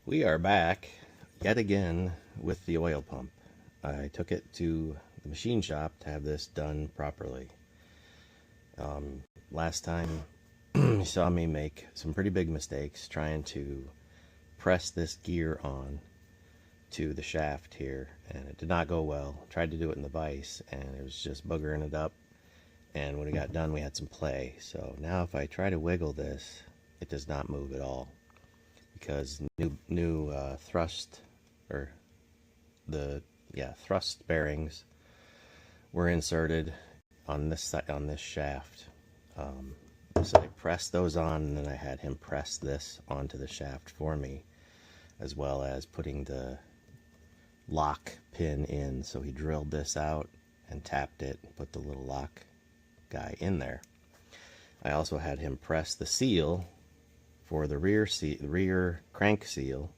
We are back yet again with the oil pump. I took it to the machine shop to have this done properly. Last time you saw me make some pretty big mistakes trying to press this gear on to the shaft here, and it did not go well. Tried to do it in the vise and it was just buggering it up, and when it got done we had some play. So now if I try to wiggle this, it does not move at all, because new thrust, or thrust bearings were inserted on this shaft. So I pressed those on, and then I had him press this onto the shaft for me, as well as putting the lock pin in. So he drilled this out and tapped it and put the little lock guy in there. I also had him press the seal for the rear crank seal.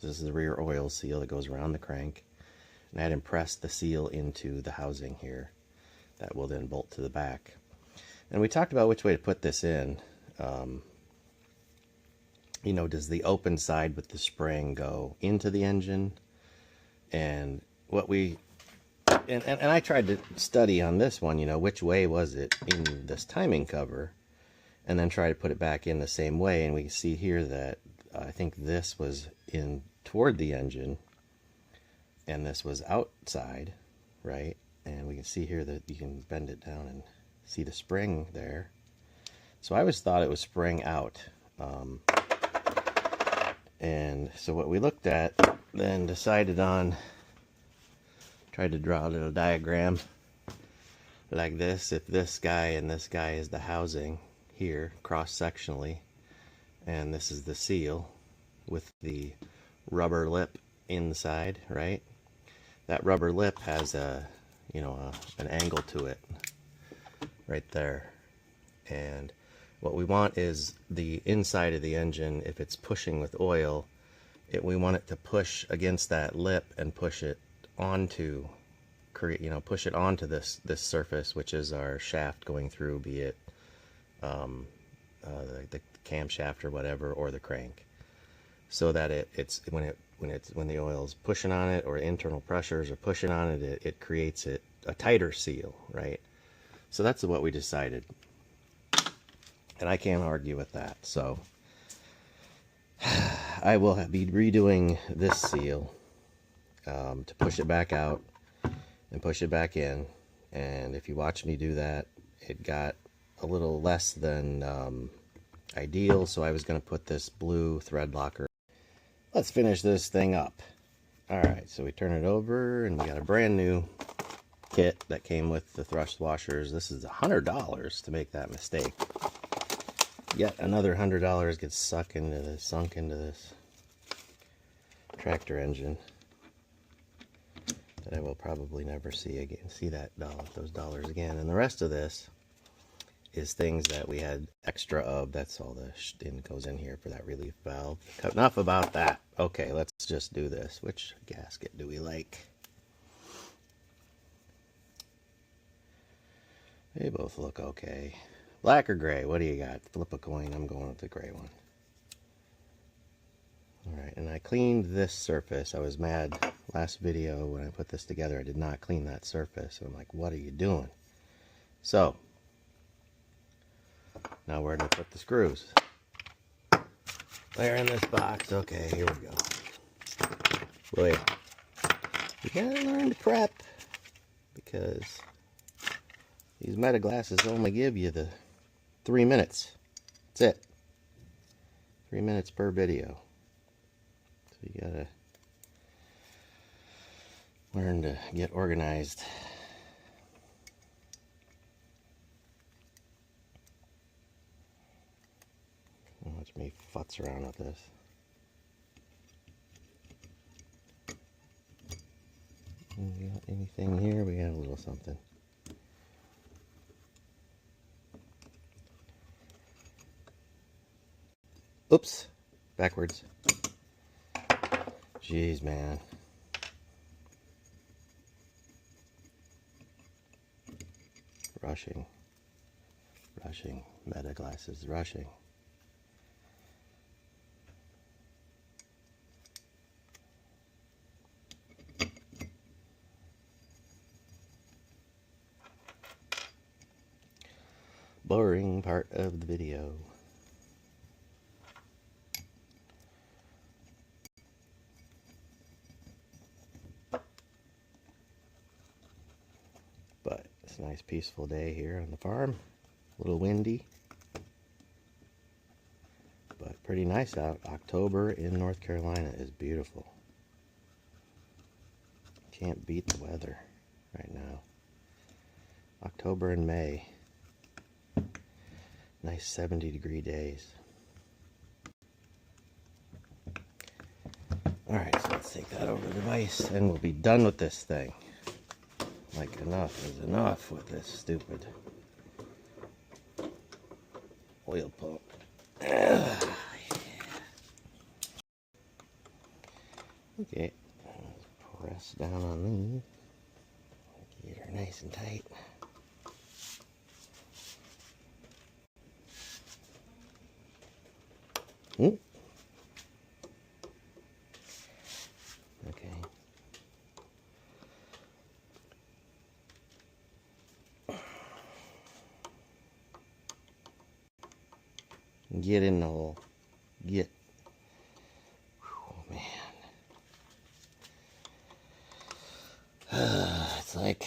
This is the rear oil seal that goes around the crank, and I had him press the seal into the housing here that will then bolt to the back. And we talked about which way to put this in. You know, does the open side with the spring go into the engine? And what we and I tried to study on this one, you know, which way was it in this timing cover, and then try to put it back in the same way. And we can see here that I think this was in toward the engine and this was outside, right? And we can see here that you can bend it down and see the spring there. So I always thought it was spring out. And so what we looked at then decided on, tried to draw a little diagram like this. If this guy and this guy is the housing here cross-sectionally, and this is the seal with the rubber lip inside, right? That rubber lip has an angle to it right there. And what we want is the inside of the engine, if it's pushing with oil, we want it to push against that lip and push it onto, push it onto this surface, which is our shaft going through, be it the camshaft or whatever, or the crank, so that it's when the oil's pushing on it, or internal pressures are pushing on it, it creates a tighter seal, right? So that's what we decided, and I can't argue with that. So I will be redoing this seal to push it back out and push it back in. And if you watch me do that, it got a little less than ideal, so I was going to put this blue thread locker. Let's finish this thing up. Alright, so we turn it over and we got a brand new kit that came with the thrust washers. This is $100 to make that mistake. Yet another $100 gets sunk into this tractor engine that I will probably never see those dollars again. And the rest of this is things that we had extra of. That's all the goes in here for that relief valve. Enough about that. Okay, let's just do this. Which gasket do we like? They both look okay. Black or gray? What do you got? Flip a coin. I'm going with the gray one. Alright, and I cleaned this surface. I was mad last video when I put this together. I did not clean that surface. And I'm like, what are you doing? So, now where do I put the screws? They're in this box. Okay, here we go. Boy, you gotta learn to prep, because these meta glasses only give you the 3 minutes. That's it. 3 minutes per video. So you gotta learn to get organized. Watch me futz around with this. We got anything here? We got a little something. Oops, backwards. Jeez, man. Rushing. Meta glasses, rushing. boring part of the video. But it's a nice peaceful day here on the farm. A little windy, but pretty nice out. October in North Carolina is beautiful. Can't beat the weather right now. October and May. Nice 70-degree days. Alright, so let's take that over to the vise and we'll be done with this thing. Like, enough is enough with this stupid oil pump. Yeah. Okay, press down on these. Get her nice and tight. Okay. Get in the hole. Get. Oh man. It's like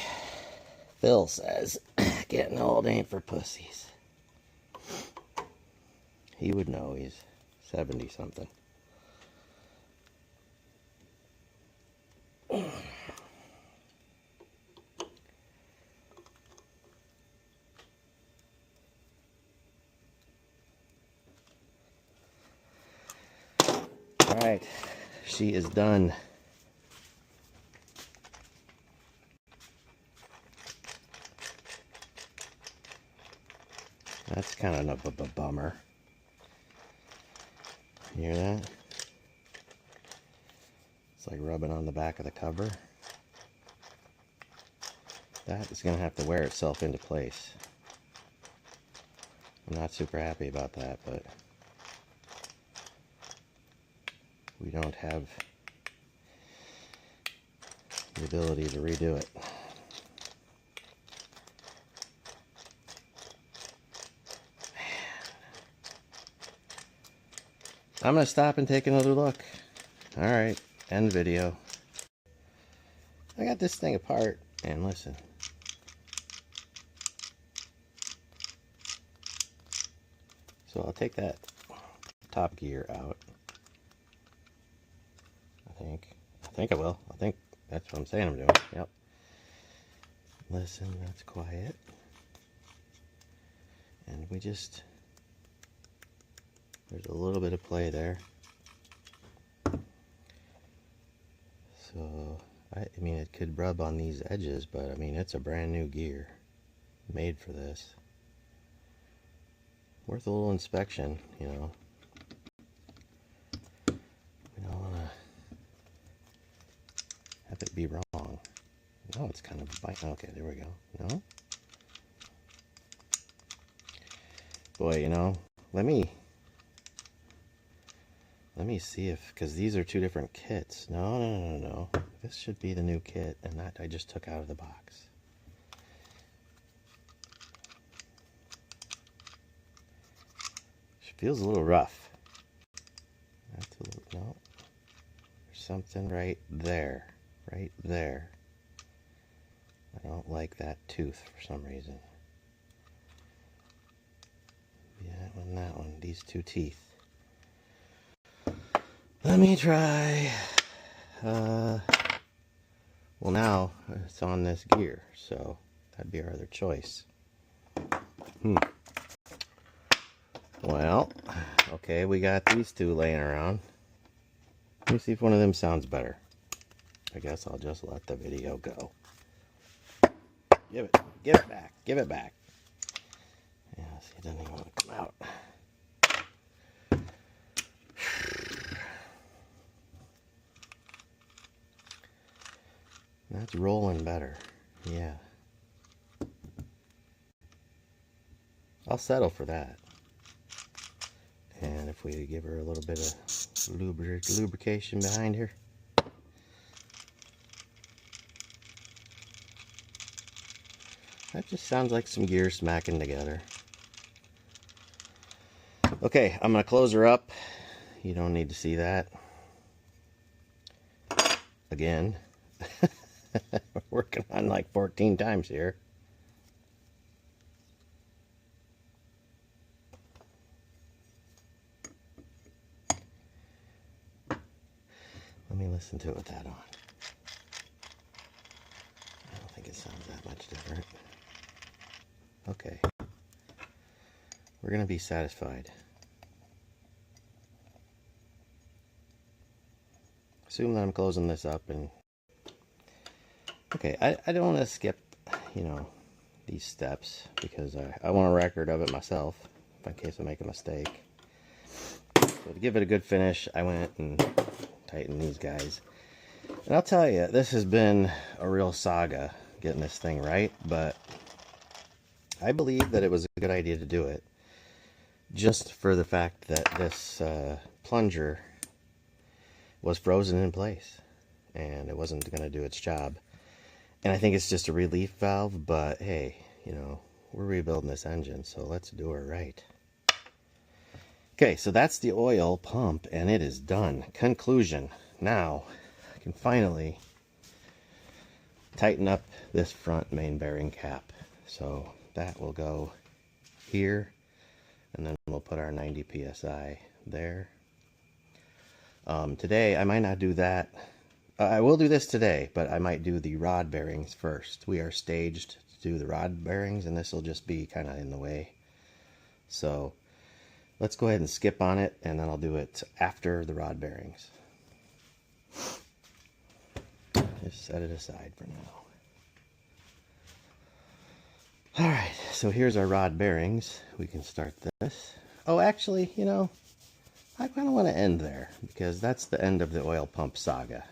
Phil says, getting old ain't for pussies. He would know, he's 70 something. Alright, she is done. That's kind of a bummer. You hear that? It's like rubbing on the back of the cover. That is going to have to wear itself into place. I'm not super happy about that, but we don't have the ability to redo it. I'm going to stop and take another look. Alright, end video. I got this thing apart, and listen. So I'll take that top gear out. I think I will. I think that's what I'm saying I'm doing. Yep. Listen, that's quiet. And we just... There's a little bit of play there. So, I mean, it could rub on these edges, but I mean, it's a brand new gear. Made for this. Worth a little inspection, you know. We don't want to have it be wrong. No, it's kind of bite. Okay, there we go. No? Boy, you know, let me see if, because these are two different kits. No. This should be the new kit, and that I just took out of the box. It feels a little rough. That's a little, no. There's something right there. Right there. I don't like that tooth for some reason. Yeah, that one. These two teeth. Let me try. Well, now it's on this gear, so that'd be our other choice. Well, okay, we got these two laying around. Let me see if one of them sounds better. I guess I'll just let the video go. Give it back, give it back. Yeah, see, it doesn't even want to come out. That's rolling better. Yeah. I'll settle for that. And if we give her a little bit of lubrication behind her. That just sounds like some gears smacking together. Okay, I'm going to close her up. You don't need to see that. Again. We're working on like 14 times here. Let me listen to it with that on. I don't think it sounds that much different. Okay. We're going to be satisfied. Assume that I'm closing this up and... Okay, I don't want to skip, you know, these steps because I want a record of it myself in case I make a mistake. So to give it a good finish, I went and tightened these guys. And I'll tell you, this has been a real saga getting this thing right, but I believe that it was a good idea to do it just for the fact that this plunger was frozen in place and it wasn't going to do its job. And I think it's just a relief valve, but hey, you know, we're rebuilding this engine, so let's do it right. Okay, so that's the oil pump, and it is done. Conclusion. Now, I can finally tighten up this front main bearing cap. So that will go here, and then we'll put our 90 PSI there. Today, I might not do that. I will do this today, but I might do the rod bearings first. We are staged to do the rod bearings, and this will just be kind of in the way. So let's go ahead and skip on it, and then I'll do it after the rod bearings. Just set it aside for now. Alright, so here's our rod bearings. We can start this. Oh, actually, you know, I kind of want to end there because that's the end of the oil pump saga.